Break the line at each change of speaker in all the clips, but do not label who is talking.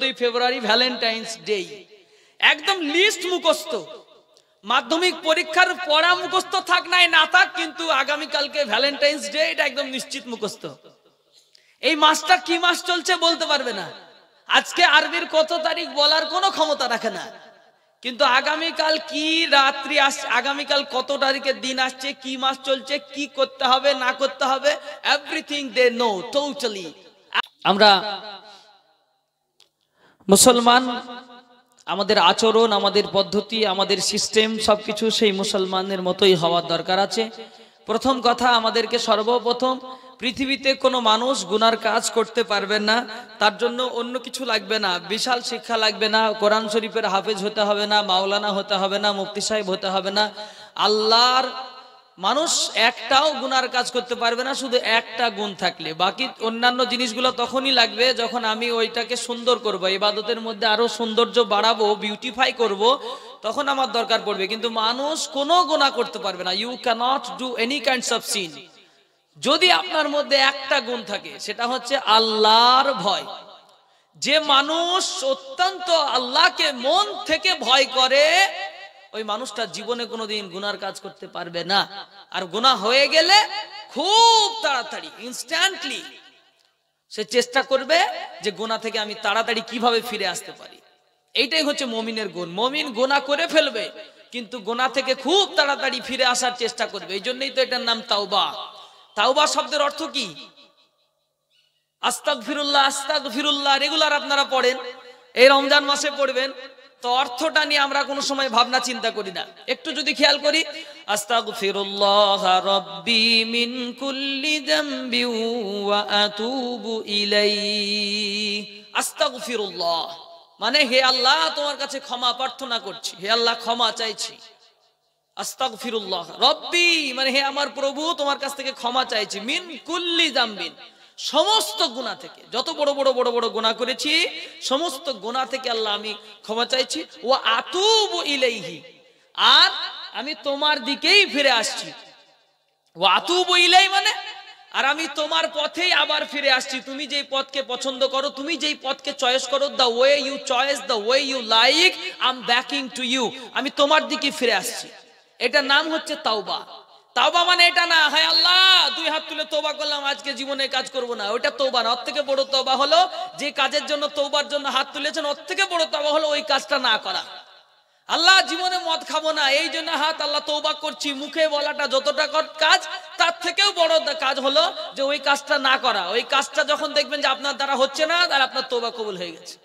14ই ফেব্রুয়ারি Valentine's day, একদম list মুখস্থ। মাধ্যমিক পরীক্ষার পড়া মুখস্থ থাক নাই না থাক, কিন্তু আগামীকালকে ভ্যালেন্টাইন্স ডে, এটা একদম নিশ্চিত মুখস্থ। এই মাসটা কি মাস চলছে বলতে পারবে না, আজকে আরবির কত তারিখ বলার কোনো ক্ষমতা রাখে না, কিন্তু আগামীকাল কি রাত্রি আসছে, আগামীকাল কত তারিখের দিন আসছে, কি মাস চলছে, কি করতে হবে না করতে হবে, এভরিথিং দে নো টোটালি। আমরা মুসলমান, আমাদের আচরণ, আমাদের পদ্ধতি, আমাদের সিস্টেম সবকিছু সেই মুসলমানের মতোই হওয়ার দরকার আছে। প্রথম কথা, আমাদেরকে সর্বপ্রথম পৃথিবীতে কোনো মানুষ গুনার কাজ করতে পারবে না, তার জন্য অন্য কিছু লাগবে না, বিশাল শিক্ষা লাগবে না, কোরআন শরীফের হাফেজ হতে হবে না, মাওলানা হতে হবে না, মুফতি সাহেব হতে হবে না। আল্লাহর মানুষ একটাও গুনার কাজ করতে পারবে না, শুধু একটা গুণ থাকলে। বাকি অন্যান্য জিনিসগুলো তখনই লাগবে যখন আমি ওইটাকে সুন্দর করব, ইবাদতের মধ্যে আরো সৌন্দর্য বাড়াবো, বিউটিফাই করব, তখন আমার দরকার পড়বে। কিন্তু মানুষ কোনো গুনাহ করতে পারবে না। You cannot do any kinds of sin যদি আপনার মধ্যে একটা গুণ থাকে, সেটা হচ্ছে আল্লাহর ভয়। যে মানুষ অত্যন্ত আল্লাহকে মন থেকে ভয় করে, ওই মানুষটা জীবনে কোনোদিন গুনার কাজ করতে পারবে না। আর গুনাহ হয়ে গেলে খুব তাড়াতাড়ি, ইনস্ট্যান্টলি সে চেষ্টা করবে যে গুনাহ থেকে আমি তাড়াতাড়ি কিভাবে ফিরে আসতে পারি। এইটাই হচ্ছে মুমিনের গুণ। মুমিন গুনাহ করে ফেলবে, কিন্তু গুনাহ থেকে খুব তাড়াতাড়ি ফিরে আসার চেষ্টা করবে। এই জন্যই তো এটার নাম তাওবা। তাওবা শব্দের অর্থ কি? আস্তাগফিরুল্লাহ, আস্তাগফিরুল্লাহ রেগুলার আপনারা পড়েন, এই রমজান মাসে পড়বেন, তো অর্থটা নিয়ে আমরা কোনো সময় ভাবনা চিন্তা করি না। একটু যদি খেয়াল করি, আস্তাগফিরুল্লাহ রাব্বি মিন কুল্লি যামবি ওয়া আতুবু ইলাইহি। আস্তাগফিরুল্লাহ মানে হে আল্লাহ, তোমার কাছে ক্ষমা প্রার্থনা করছি, হে আল্লাহ ক্ষমা চাইছি। আস্তাগফিরুল্লাহ রাব্বি মানে হে আমার প্রভু, তোমার কাছ থেকে ক্ষমা চাইছি, মিন কুল্লি যামবিন সমস্ত গুনাহ থেকে, যত বড় বড় বড় বড় গুনাহ করেছি সমস্ত গুনাহ থেকে আল্লাহ আমি ক্ষমা চাইছি। ওয়া আতুবু ইলাইহি আর আমি তোমার দিকেই ফিরে আসছি। ওয়া আতুবু ইলাই মানে আর আমি তোমার পথেই আবার ফিরে আসছি। তুমি যেই পথকে পছন্দ করো, তুমি যেই পথকে চয়েস করো, the way you choice, the way you like, I am backing to you, আমি তোমার দিকে ফিরে আসছি। এটার নাম হচ্ছে তাওবা। তাওবা মানে এটা না, হায় আল্লাহ দুই হাত তুলে তওবা করলাম, আজকে জীবনে কাজ করব না, ওটা তওবা না। ওর থেকে বড় তওবা হলো যে কাজের জন্য তওবার জন্য হাত তুলেছেন, ওর থেকে বড় তওবা হলো ওই কাজটা না করা। আল্লাহ জীবনে মদ খাবো না, এই জন্য হাত আল্লাহ তওবা করছি, মুখে বলাটা যতটা কাজ, তার থেকেও বড় কাজ হলো যে ওই কাজটা না করা। ওই কাজটা যখন দেখবেন যে আপনার দ্বারা হচ্ছে না, তাহলে আপনার তওবা কবুল হয়ে গেছে।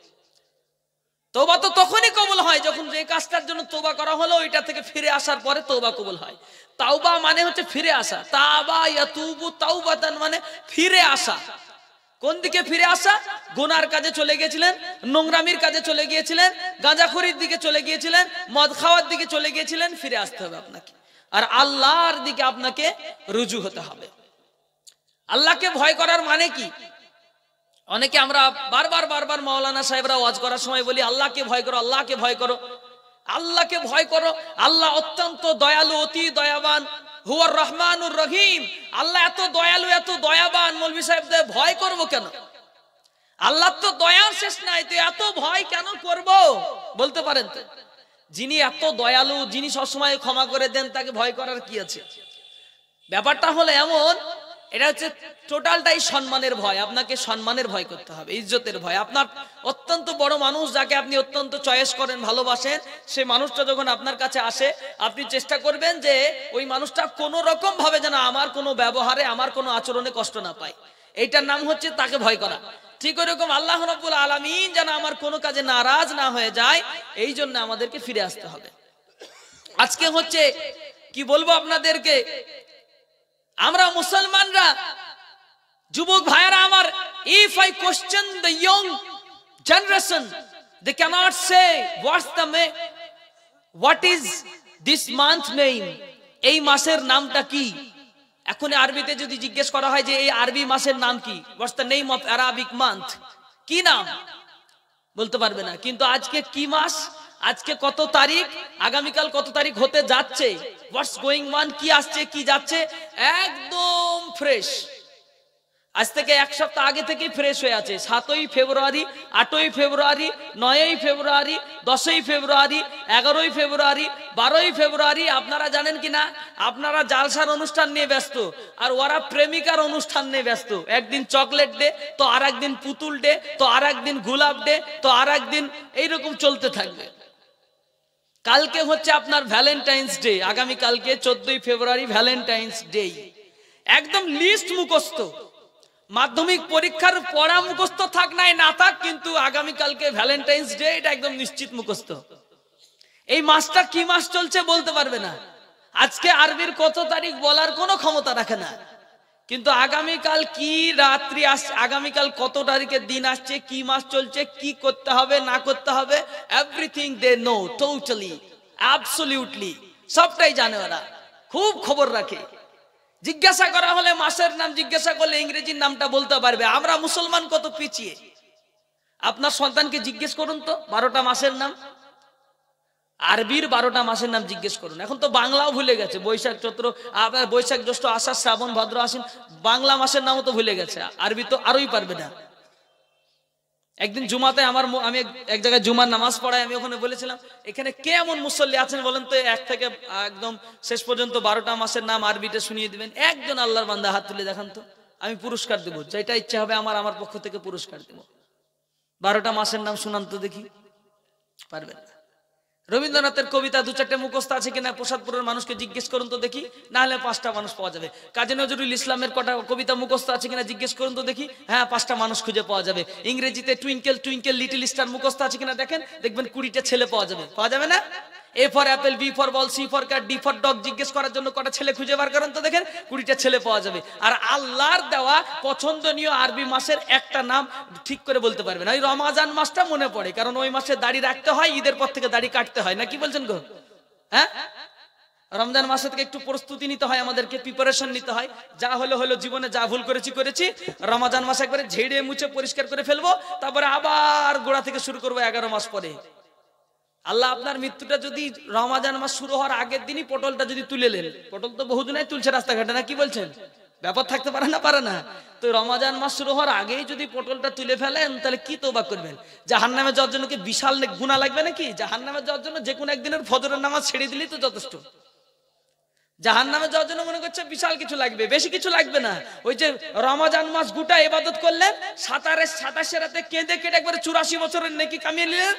তওবা তো তখনই কবুল হয় যখন যে কাজটার জন্য তওবা করা হলো ওইটা থেকে ফিরে আসার পরে তওবা কবুল হয়। তাওবা মানে হচ্ছে ফিরে আসা। তাবা ইয়াতুবু তাওবাতান মানে ফিরে আসা। কোন দিকে ফিরে আসা? গুনার কাজে চলে গিয়েছিলেন, নোংরামির কাজে চলে গিয়েছিলেন, গাঁজাখড়ির দিকে চলে গিয়েছিলেন, মদ খাওয়ার দিকে চলে গিয়েছিলেন, ফিরে আসতে হবে আপনাকে। আর আল্লাহর দিকে আপনাকে রুজু হতে হবে। আল্লাহকে ভয় করার মানে কি? অনেকে আমরা বারবার বারবার মাওলানা সাহেবরা ওয়াজ করার সময় বলি আল্লাহকে ভয় করো, আল্লাহকে ভয় করো, আল্লাহকে ভয় করো। আল্লাহ অত্যন্ত দয়ালু, অতি দয়াবান, হুয়ার রহমানুর রহিম। আল্লাহ এত দয়ালু, এত দয়াবান, মৌলভী সাহেবদের ভয় করব কেন? আল্লাহ তো দয়ার শেষ নাই, তো এত ভয় কেন করব? বলতে পারেন তো? যিনি এত দয়ালু, যিনি সবসময় ক্ষমা করে দেন, তাকে ভয় করার কি আছে? ব্যাপারটা হলো এমন, এটা হচ্ছে টোটালটাই সম্মানের ভয়। আপনাকে সম্মানের ভয় করতে হবে, ইজ্জতের ভয়। আপনার অত্যন্ত বড় মানুষ, যাকে আপনি অত্যন্ত চয়েস করেন, ভালোবাসেন, সেই মানুষটা যখন আপনার কাছে আসে, আপনি চেষ্টা করবেন যে ওই মানুষটা কোনো রকম ভাবে যেন আমার কোনো ব্যবহারে, আমার কোনো আচরণে কষ্ট না পায়। এইটার নাম হচ্ছে তাকে ভয় করা। ঠিক ওইরকম আল্লাহ রাব্বুল আলামিন যেন আমার কোনো কাজে নারাজ না হয়ে যায়, এই জন্য আমাদেরকে ফিরে আসতে হবে। আজকে হচ্ছে কি বলবো আপনাদেরকে, আমরা মুসলমানরা, যুবক ভাইরা আমার, if I question the young generation, they cannot say what is this month name, এই মাসের নামটা কি। এখন আরবিতে যদি জিজ্ঞেস করা হয় যে এই আরবি মাসের নাম কি, what's the name of Arabic month, কি নাম, বলতে পারবে না। কিন্তু আজকে কি মাস, আজকে কত তারিখ, আগামীকাল কত তারিখ হতে যাচ্ছে, হোয়াটস গোয়িং অন, কি আসছে কি যাচ্ছে, একদম ফ্রেশ। আজ থেকে এক সপ্তাহ আগে থেকেই ফ্রেশ হয়ে আছে। 7ই ফেব্রুয়ারি, 8ই ফেব্রুয়ারি, 9ই ফেব্রুয়ারি, 10ই ফেব্রুয়ারি, 11ই ফেব্রুয়ারি, 12ই ফেব্রুয়ারি। আপনারা জানেন কিনা, আপনারা জালসার অনুষ্ঠান নিয়ে ব্যস্ত, আর ওরা প্রেমিকার অনুষ্ঠান নিয়ে ব্যস্ত। একদিন চকলেট ডে, তো আর একদিন পুতুল ডে, তো আর একদিন গোলাপ ডে, তো আর একদিন এইরকম চলতে থাকবে। কালকে হচ্ছে আপনার ভ্যালেন্টাইন্স ডে, আগামী কালকে 14ই ফেব্রুয়ারি ভ্যালেন্টাইন্স ডে। একদম লিস্ট মুখস্থ, মাধ্যমিক পরীক্ষার পড়া মুখস্থ থাক নাই না থাক, কিন্তু আগামী কালকে ভ্যালেন্টাইন্স ডে, এটা একদম নিশ্চিত মুখস্থ। এই মাসটা কি মাস চলছে বলতে পারবে না, আজকে আরবির কত তারিখ বলার কোনো ক্ষমতা রাখে না, কিন্তু আগামীকাল কি রাত্রি আসছে, আগামীকাল কত তারিখের দিন আসছে, কি মাস চলছে, কি করতে হবে না করতে হবে, everything they know, totally, absolutely, সবটাই জানে ওরা, খুব খবর রাখে। জিজ্ঞাসা করা হলে মাসের নাম জিজ্ঞাসা করলে ইংরেজির নামটা বলতে পারবে। আমরা মুসলমান কত পিছিয়ে। আপনার সন্তানকে জিজ্ঞেস করুন তো 12টা মাসের নাম, আরবির 12টা মাসের নাম জিজ্ঞেস করুন। এখন তো বাংলাও ভুলে গেছে, বৈশাখ চৈত্র, বৈশাখ জ্যৈষ্ঠ আষাঢ় শ্রাবণ ভাদ্র আশ্বিন, বাংলা মাসের নামও তো ভুলে গেছে, আরবি তো আরোই পারবে না। একদিন জুমাতে আমি এক জায়গায় জুমার নামাজ পড়াই, আমি ওখানে বলেছিলাম, এখানে কে এমন মুসল্লি আছেন বলেন তো, এক থেকে একদম শেষ পর্যন্ত 12টা মাসের নাম আরবিতে শুনিয়ে দিবেন। একজন আল্লাহর বান্দা হাত তুলে দেখান তো, আমি পুরস্কার দেবো, যেটা ইচ্ছা হবে আমার পক্ষ থেকে পুরস্কার দেবো। 12টা মাসের নাম শুনান তো দেখি, পারবেন না। রবীন্দ্রনাথের কবিতা 2-4টে মুখস্থ আছে কিনা প্রসাদপুরের মানুষকে জিজ্ঞেস করুন তো দেখি, না হলে 5টা মানুষ পাওয়া যাবে। কাজী নজরুল ইসলামের কটা কবিতা মুখস্থ আছে কিনা জিজ্ঞেস করুন তো দেখি, হ্যাঁ 5টা মানুষ খুঁজে পাওয়া যাবে। ইংরেজিতে টুইঙ্কেল টুইঙ্কেল লিটল স্টার মুখস্থ আছে কিনা দেখেন, দেখবেন 20টা ছেলে পাওয়া যাবে, পাওয়া যাবে না? A for apple, B for ball, C for cat, D for dog জিজ্ঞেস করার জন্য কটা ছেলে খুঁজে বার করেন তো দেখেন, 20টা ছেলে পাওয়া যাবে। আর আল্লাহর দেওয়া পছন্দনীয় আরবি মাসের একটা নাম ঠিক করে বলতে পারবে না। ওই রমাজান মাসটা মনে পড়ে, কারণ ওই মাসে দাড়ি রাখতে হয়, ঈদের পর থেকে দাড়ি কাটতে হয় না, কি বলছেন গো? হ্যাঁ, রমজান মাসে থেকে একটু প্রস্তুতি নিতে হয়, আমাদেরকে প্রিপারেশন নিতে হয়। যা হলো জীবনে, যা ভুল করেছি, রমজান মাসে একবারে ঝেড়ে মুছে পরিষ্কার করে ফেলবো, তারপরে আবার গোড়া থেকে শুরু করবো 11 মাস পরে। আল্লাহ আপনার মৃত্যুটা যদি রমজান মাস শুরু হওয়ার আগের দিনই পটলটা যদি তুলে নেন, পটল তো বহুদিনই তুলছে রাস্তাঘাটে, না কি বলছেন? ব্যাপার থাকতে পারে না, পারে না? তো রমজান মাস শুরু হওয়ার আগেই যদি পটলটা তুলে ফেলেন, তাহলে কি তওবা করবেন? জাহান্নামে যাওয়ার জন্য কি বিশাল গুনাহ লাগবে নাকি? জাহান্নামে যাওয়ার জন্য যে কোনো একদিনের ফজরের নামাজ ছেড়ে দিলেই তো যথেষ্ট। জাহান্নামে যাওয়ার জন্য মনে করছে বিশাল কিছু লাগবে, বেশি কিছু লাগবে না। ওই যে রমজান মাস গোটা ইবাদত করলেন, 27 রাতে কেঁদে কেটে একবারে 84 বছরের নেকি কামিয়ে নিলেন,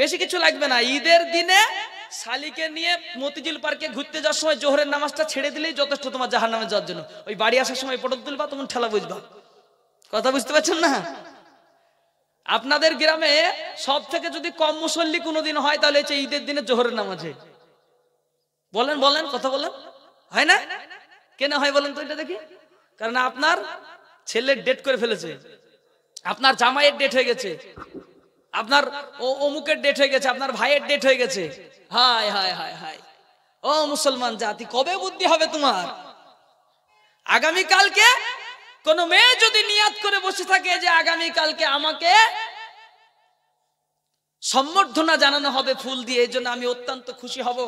বেশি কিছু লাগবে না। ঈদের দিনে শালিকে নিয়ে মতিঝিল পার্কে ঘুরতে যাওয়ার সময় জোহরের নামাজটা ছেড়ে দিলেই যথেষ্ট তোমার জাহান্নামে যাওয়ার জন্য। ওই বাড়ি আসার সময় পটল তুলবা, তখন ঠেলা বুঝবা। কথা বুঝতে পারছেন না? আপনাদের গ্রামে সব থেকে যদি কম মুসল্লি কোনোদিন হয়, তাহলে হচ্ছে ঈদের দিনে জোহরের নামাজে। বলেন কথা বলেন, হয় না? কেন হয় বলেন তো এটা দেখি? কারণ আপনার ছেলের ডেট করে ফেলেছে, আপনার জামাইয়ের ডেট হয়ে গেছে, আপনার অমুকের ডেট হয়ে গেছে, আপনার ভাইয়ের ডেট হয়ে গেছে। হায় হায় হায় হায়, ও মুসলমান জাতি, কবে বুদ্ধি হবে তোমার? আগামী কালকে কোন মেয়ে যদি নিয়াত করে বসে থাকে যে আগামী কালকে আমাকে সম্বর্ধনা জানানো হবে ফুল দিয়ে, এই জন্য আমি অত্যন্ত খুশি হব,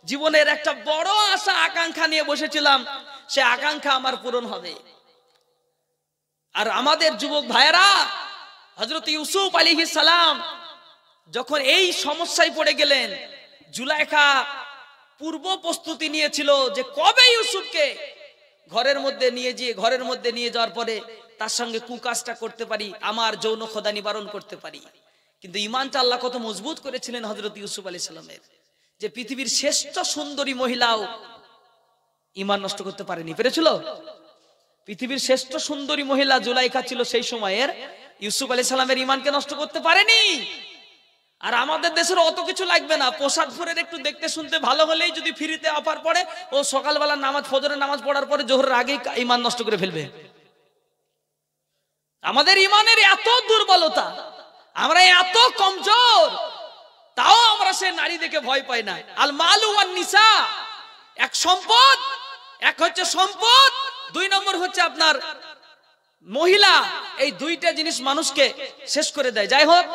জীবনের একটা বড় আশা আকাঙ্ক্ষা নিয়ে বসেছিলাম, সে আকাঙ্ক্ষা আমার পূরণ হবে। আর আমাদের যুবক ভাইয়েরা, হযরত ইউসুফ আলাইহিস সালাম যখন এই সমস্যায় পড়ে গেলেন, জুলাইখা পূর্ব প্রস্তুতি নিয়েছিল যে কবে ইউসুফকে ঘরের মধ্যে নিয়ে যাওয়ার পরে তার সঙ্গে কুকাজটা করতে পারি, আমার যৌন খোদা নিবারণ করতে পারি। কিন্তু ঈমানটা আল্লাহ কত মজবুত করেছিলেন হযরত ইউসুফ আলাইহিস সালামের, যে পৃথিবীর শ্রেষ্ঠ সুন্দরী মহিলাও ঈমান নষ্ট করতে পারেনি। পেরেছিল? পৃথিবীর শ্রেষ্ঠ সুন্দরী মহিলা জুলাইখা ছিল সেই সময়ের, ইউসুফ আলাইহিস সালামের ঈমানকে নষ্ট করতে পারেনি। আর আমাদের দেশের অত কিছু লাগবে না, প্রসাদপুরের একটু দেখতে শুনতে ভালো হলেই যদি ফ্রিতে অফার পড়ে, ও সকালবেলা নামাজ, ফজরের নামাজ পড়ার পরে জোহরের আগেই ঈমান নষ্ট করে ফেলবে। আমাদের ঈমানের এত দুর্বলতা, আমরা এত কমজোর, তাও আমরা সে নারী দেখে ভয় পাই না। আল মালু ওয়ান নিসা, এক সম্পদ, এক হচ্ছে সম্পদ, 2 নম্বর হচ্ছে আপনার মহিলা। এই 2টা জিনিস মানুষকে শেষ করে দেয়। যাই হোক,